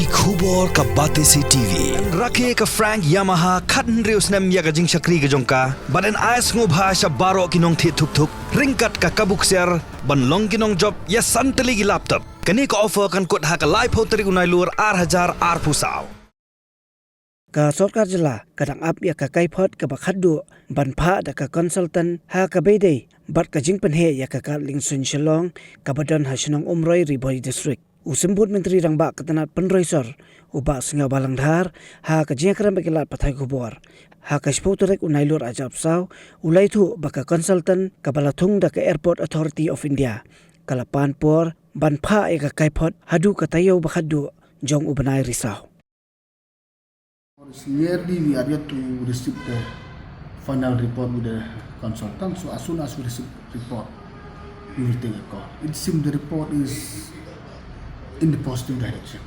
Ki khubor ka bate si TV. Rakhe ka Frank Yamaha khatn reus nem ya ka jing shakri ka jongka. Baden ais ngo bha sha baro kinong thi thuk thuk. Ringkat ka kabuk ser ban long kinong job ya santali gi laptop. Kani ka offer kan kot ha ka live hoteri unai lur 8000 pusau. Ka Sorkar Jylla kadang ap ya ka Kaiphod ka bakhaddu ban pha da ka consultant ha ka beidei bat ka jing Pynheh ya ka ling sun Shillong ka badan ha Shillong umroi riboi district usimbut menteri rangba katanat penroisor uba singa balangdhar ha ka jingkram bekilat pathai kubor ha ka spotorek unailur ajab saw ulai thu baka consultant ka balathung da ka airport authority of India kalapan por ban pha ya ka Kaiphod hadu ka tayo bakhaddu jong ubanai risau. Yearly, we are yet to receive the final report with the consultant. So as soon as we receive the report, we will take a call. It seems the report is in the positive direction.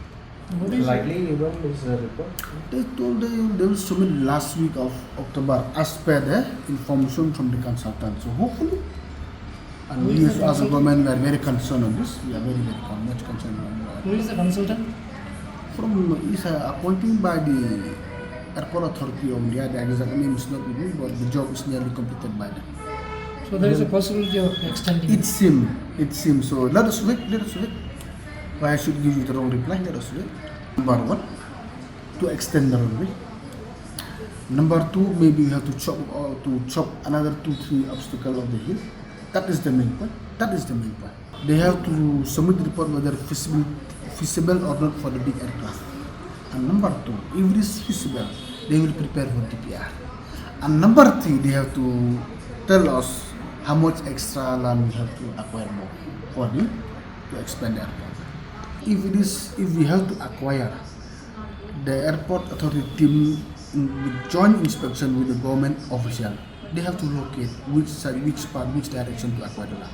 What is likely when is the report? They told they will submit last week of October as per the information from the consultant. So hopefully, and we as a government we are very concerned on this. We are very much concerned on that. Who is the consultant? From is appointed by the Airport Authority of India. The exact name is not with me, but the job is nearly completed by them. So there is a possibility of extending. It seems. So let us wait. Why I should give you the wrong reply? Let us wait. Number one, to extend the runway. Number two, maybe we have to chop another 2-3 obstacles of the hill. That is the main point. They have to submit the report whether feasible or not for the big aircraft. And number two, if it is feasible, they will prepare for DPR. And number three, they have to tell us how much extra land we have to acquire more for them to expand the airport. If we have to acquire, the airport authority team with joint inspection with the government official, they have to locate which direction to acquire the land.